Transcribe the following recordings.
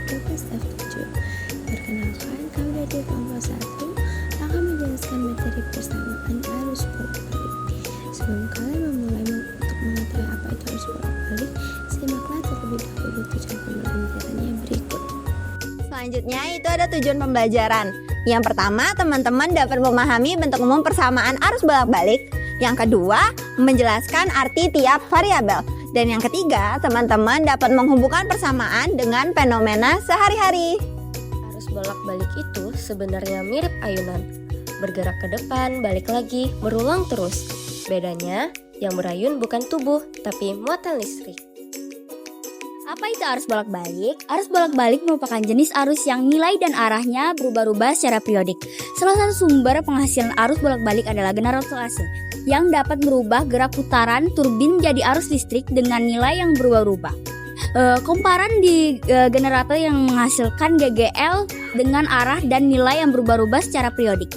Progres F7. Perkenalkan, kami dari kelompok 1 akan menjelaskan materi persamaan arus bolak-balik. Sebelum kalian memulai untuk mengetahui apa itu arus bolak-balik, simaklah terlebih dahulu tujuan pembelajarannya berikut. Selanjutnya itu ada tujuan pembelajaran. Yang pertama, teman-teman dapat memahami bentuk umum persamaan arus bolak-balik. Yang kedua, menjelaskan arti tiap variabel. Dan yang ketiga, teman-teman dapat menghubungkan persamaan dengan fenomena sehari-hari. Arus bolak-balik itu sebenarnya mirip ayunan. Bergerak ke depan, balik lagi, berulang terus. Bedanya, yang berayun bukan tubuh, tapi muatan listrik. Apa itu arus bolak-balik? Arus bolak-balik merupakan jenis arus yang nilai dan arahnya berubah-ubah secara periodik. Salah satu sumber penghasilan arus bolak-balik adalah generator AC yang dapat merubah gerak putaran turbin jadi arus listrik dengan nilai yang berubah-ubah. Komparan di generator yang menghasilkan GGL dengan arah dan nilai yang berubah-ubah secara periodik.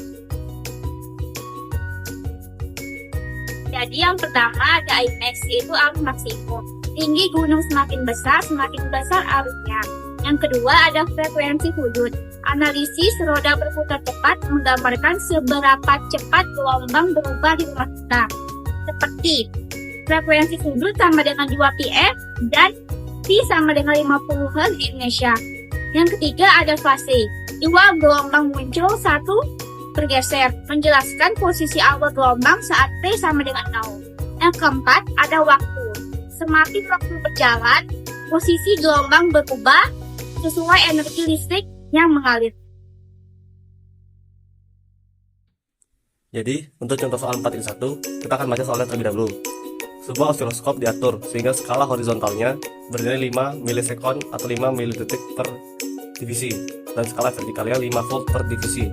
Jadi yang pertama ada IMAX, yaitu arus maksimum. Tinggi gunung semakin besar arusnya. Yang kedua ada frekuensi sudut. Analisis roda berputar cepat menggambarkan seberapa cepat gelombang berubah di ruang kita. Seperti frekuensi sudut sama dengan 2 pf dan P sama dengan 50 Hz di Indonesia. Yang ketiga ada fase. Dua gelombang muncul, satu bergeser, menjelaskan posisi awal gelombang saat T sama dengan 0. Yang keempat ada waktu. Semakin waktu berjalan, posisi gelombang berubah sesuai energi listrik yang mengalir. Jadi, untuk contoh soal 4.1, kita akan baca soalnya terlebih dahulu. Sebuah osiloskop diatur sehingga skala horizontalnya bernilai 5 milisekon atau 5 milidetik per divisi, dan skala vertikalnya 5 volt per divisi.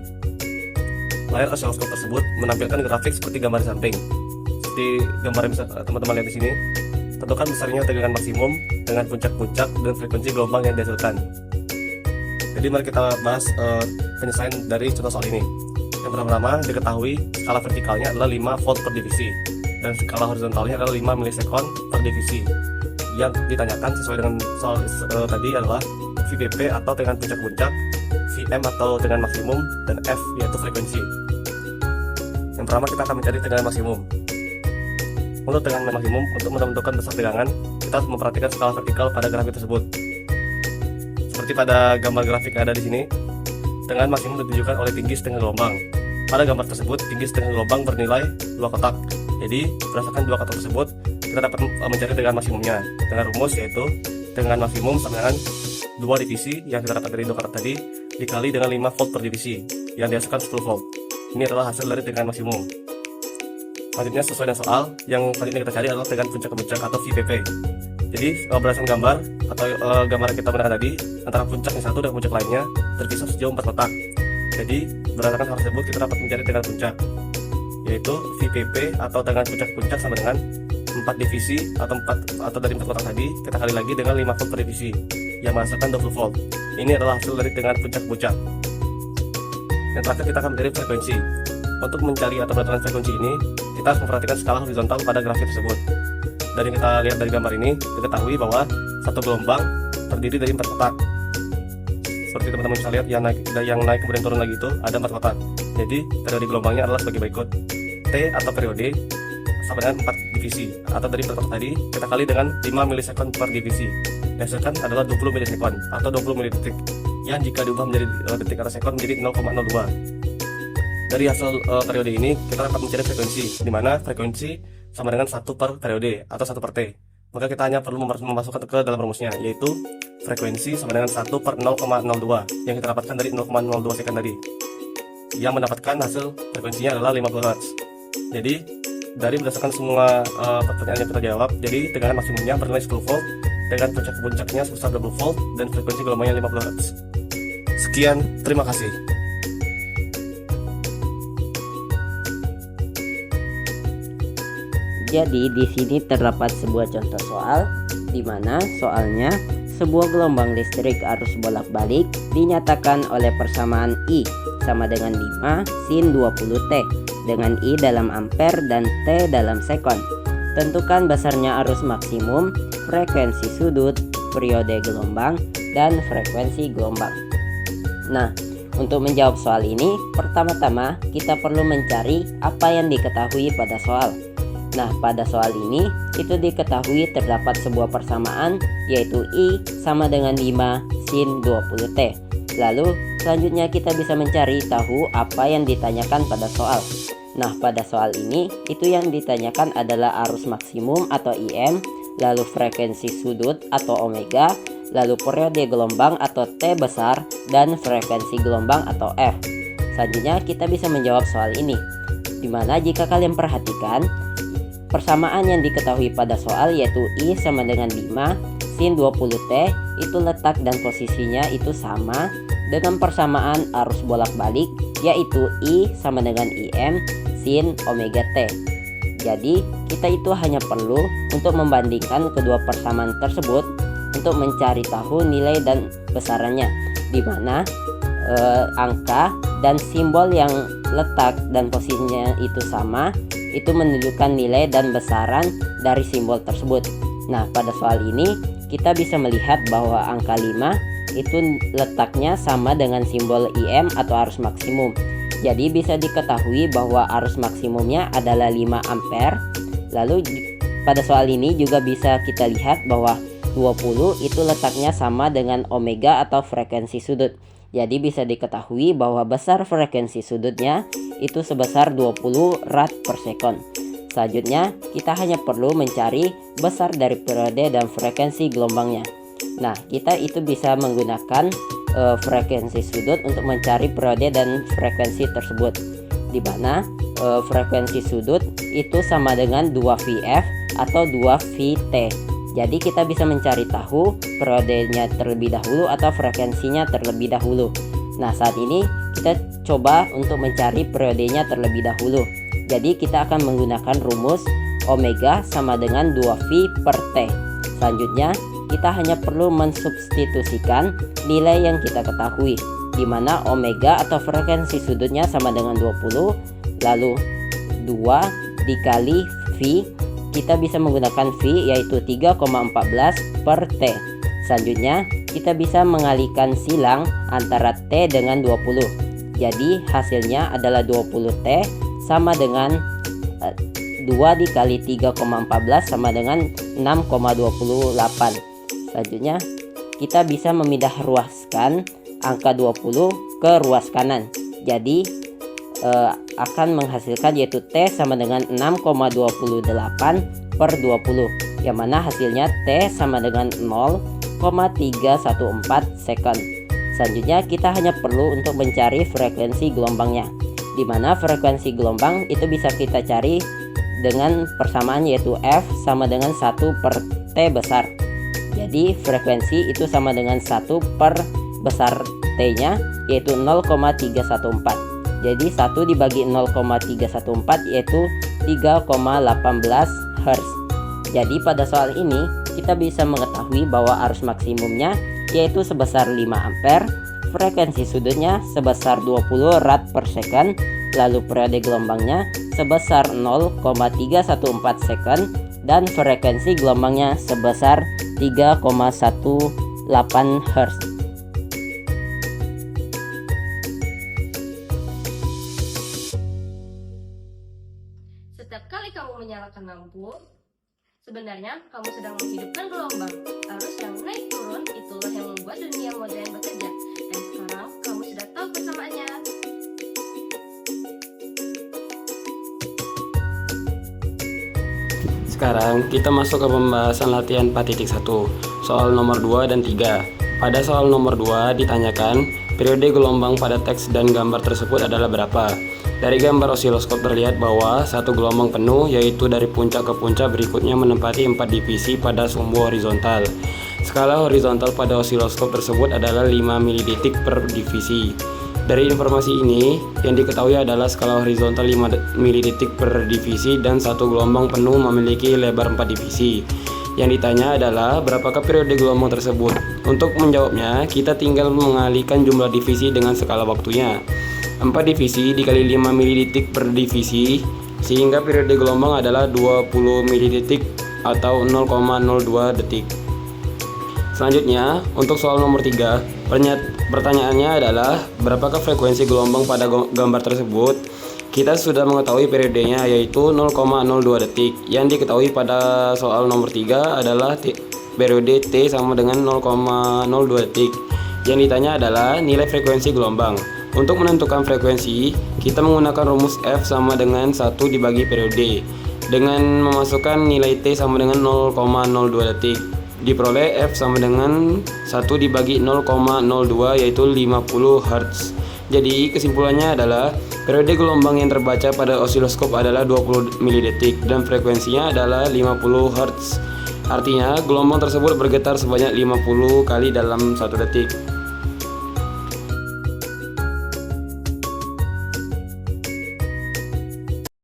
Layar osiloskop tersebut menampilkan grafik seperti gambar di samping. Seperti gambar yang bisa teman-teman lihat di sini. Tentukan besarnya tegangan maksimum dengan puncak-puncak dan frekuensi gelombang yang dihasilkan. Jadi mari kita bahas penyelesaian dari contoh soal ini. Yang pertama, diketahui skala vertikalnya adalah 5 volt per divisi dan skala horizontalnya adalah 5 milisekon per divisi. Yang ditanyakan sesuai dengan soal tadi adalah VPP atau tegangan puncak-puncak, VM atau tegangan maksimum, dan F yaitu frekuensi. Yang pertama kita akan mencari tegangan maksimum. Untuk tegangan maksimum, untuk menentukan besar tegangan, kita harus memperhatikan skala vertikal pada grafik tersebut. Seperti pada gambar grafik yang ada di sini, tegangan maksimum ditunjukkan oleh tinggi setengah gelombang. Pada gambar tersebut, tinggi setengah gelombang bernilai 2 kotak. Jadi, berdasarkan 2 kotak tersebut, kita dapat mencari tegangan maksimumnya dengan rumus yaitu tegangan maksimum sama dengan 2 divisi yang kita dapat dari 2 kotak tadi dikali dengan 5 volt per divisi yang dihasilkan 10 volt. Ini adalah hasil dari tegangan maksimum. Selanjutnya sesuai dengan soal, yang selanjutnya kita cari adalah tegangan puncak ke puncak atau VPP. Jadi berdasarkan gambar atau gambar yang kita gunakan tadi, antara puncak yang satu dan puncak lainnya terpisah sejauh 4 kotak. Jadi berdasarkan hal tersebut kita dapat mencari tegangan puncak, yaitu VPP atau tegangan puncak sama dengan 4 divisi atau dari 4 kotak tadi kita kali lagi dengan 5 volt per divisi yang menghasilkan 20 volt. Ini adalah hasil dari tegangan puncak-puncak. Yang terakhir kita akan mencari frekuensi. Untuk mencari atau menentukan frekuensi ini, kita harus memperhatikan skala horizontal pada grafik tersebut. Dan yang kita lihat dari gambar ini, diketahui bahwa satu gelombang terdiri dari 4 kotak. Seperti teman-teman bisa lihat, yang naik kemudian turun lagi itu ada 4 kotak. Jadi periode gelombangnya adalah sebagai berikut. T atau periode sama dengan 4 divisi, atau dari 4 kotak tadi kita kali dengan 5 milisekon per divisi. Dihasilkan adalah 20 milisekon atau 20 milidetik, yang jika diubah menjadi detik atau sekon menjadi 0,02. Dari hasil periode ini kita dapat mencari frekuensi, di mana frekuensi sama dengan 1 per periode atau 1 per T. Maka kita hanya perlu memasukkan ke dalam rumusnya, yaitu frekuensi sama dengan 1 per 0,02 yang kita dapatkan dari 0,02 second tadi, yang mendapatkan hasil frekuensinya adalah 50 Hz. Jadi dari berdasarkan semua pertanyaan yang kita jawab, jadi tegangan maksimumnya bernilai 10 volt, tegangan puncak-puncaknya sebesar 20 volt, dan frekuensi gelombangnya 50 Hz. Sekian, terima kasih. Jadi di sini terdapat sebuah contoh soal di mana soalnya sebuah gelombang listrik arus bolak-balik dinyatakan oleh persamaan I sama dengan 5 sin 20T dengan I dalam ampere dan T dalam sekon. Tentukan besarnya arus maksimum, frekuensi sudut, periode gelombang, dan frekuensi gelombang. Nah, untuk menjawab soal ini, pertama-tama kita perlu mencari apa yang diketahui pada soal. Nah, pada soal ini itu diketahui terdapat sebuah persamaan, yaitu I sama dengan 5 sin 20T. Lalu selanjutnya kita bisa mencari tahu apa yang ditanyakan pada soal. Nah, pada soal ini itu yang ditanyakan adalah arus maksimum atau IM, lalu frekuensi sudut atau omega, lalu periode gelombang atau T besar, dan frekuensi gelombang atau F. Selanjutnya kita bisa menjawab soal ini, dimana jika kalian perhatikan persamaan yang diketahui pada soal yaitu I sama dengan 5 sin 20T, itu letak dan posisinya itu sama dengan persamaan arus bolak-balik yaitu I sama dengan IM sin omega T. Jadi kita itu hanya perlu untuk membandingkan kedua persamaan tersebut untuk mencari tahu nilai dan besarannya, di mana angka dan simbol yang letak dan posisinya itu sama, itu menunjukkan nilai dan besaran dari simbol tersebut. Nah, pada soal ini kita bisa melihat bahwa angka 5 itu letaknya sama dengan simbol IM atau arus maksimum. Jadi bisa diketahui bahwa arus maksimumnya adalah 5 ampere. Lalu pada soal ini juga bisa kita lihat bahwa 20 itu letaknya sama dengan omega atau frekuensi sudut. Jadi bisa diketahui bahwa besar frekuensi sudutnya itu sebesar 20 rad per sekon. Selanjutnya kita hanya perlu mencari besar dari periode dan frekuensi gelombangnya. Nah, kita itu bisa menggunakan frekuensi sudut untuk mencari periode dan frekuensi tersebut, di mana frekuensi sudut itu sama dengan 2VF atau 2VT. Jadi kita bisa mencari tahu periodenya terlebih dahulu atau frekuensinya terlebih dahulu. Nah, saat ini kita coba untuk mencari periodenya terlebih dahulu. Jadi kita akan menggunakan rumus omega sama dengan 2V per T. Selanjutnya kita hanya perlu mensubstitusikan nilai yang kita ketahui, di mana omega atau frekuensi sudutnya sama dengan 20, lalu 2 dikali V, kita bisa menggunakan V yaitu 3,14 per T. Selanjutnya kita bisa mengalihkan silang antara T dengan 20. Jadi hasilnya adalah 20T sama dengan 2 dikali 3,14 sama dengan 6,28. Selanjutnya kita bisa memindah ruaskan angka 20 ke ruas kanan. Jadi akan menghasilkan yaitu T sama dengan 6,28 per 20, yang mana hasilnya T sama dengan 0,314 second. Selanjutnya kita hanya perlu untuk mencari frekuensi gelombangnya, di mana frekuensi gelombang itu bisa kita cari dengan persamaan yaitu F sama dengan 1 per T besar. Jadi frekuensi itu sama dengan 1 per besar T nya yaitu 0,314. Jadi 1 dibagi 0,314 yaitu 3,18 Hz. Jadi pada soal ini kita bisa mengetahui bahwa arus maksimumnya yaitu sebesar 5 ampere, frekuensi sudutnya sebesar 20 rad per second, lalu periode gelombangnya sebesar 0,314 second, dan frekuensi gelombangnya sebesar 3,18 Hz. Setiap kali kamu menyalakan lampu, sebenarnya kamu sedang menghidupkan gelombang. Arus yang naik turun itulah yang membuat dunia modern bekerja. Dan sekarang kamu sudah tahu persamaannya. Sekarang kita masuk ke pembahasan latihan 4.1, soal nomor 2 dan 3. Pada soal nomor 2 ditanyakan periode gelombang pada teks dan gambar tersebut adalah berapa. Dari gambar osiloskop terlihat bahwa satu gelombang penuh yaitu dari puncak ke puncak berikutnya menempati 4 divisi pada sumbu horizontal. Skala horizontal pada osiloskop tersebut adalah 5 milidetik per divisi. Dari informasi ini, yang diketahui adalah skala horizontal 5 milidetik per divisi dan satu gelombang penuh memiliki lebar 4 divisi. Yang ditanya adalah berapakah periode gelombang tersebut. Untuk menjawabnya, kita tinggal mengalihkan jumlah divisi dengan skala waktunya. 4 divisi dikali 5 milidetik per divisi, sehingga periode gelombang adalah 20 milidetik atau 0,02 detik. Selanjutnya, untuk soal nomor 3, pertanyaannya adalah berapakah frekuensi gelombang pada gambar tersebut? Kita sudah mengetahui periodenya yaitu 0,02 detik. Yang diketahui pada soal nomor 3 adalah periode T sama dengan 0,02 detik. Yang ditanya adalah nilai frekuensi gelombang. Untuk menentukan frekuensi, kita menggunakan rumus F sama dengan 1 dibagi periode. Dengan memasukkan nilai T sama dengan 0,02 detik, diperoleh F sama dengan 1 dibagi 0,02 yaitu 50 Hz. Jadi kesimpulannya adalah periode gelombang yang terbaca pada osiloskop adalah 20 milidetik dan frekuensinya adalah 50 Hz. Artinya gelombang tersebut bergetar sebanyak 50 kali dalam 1 detik.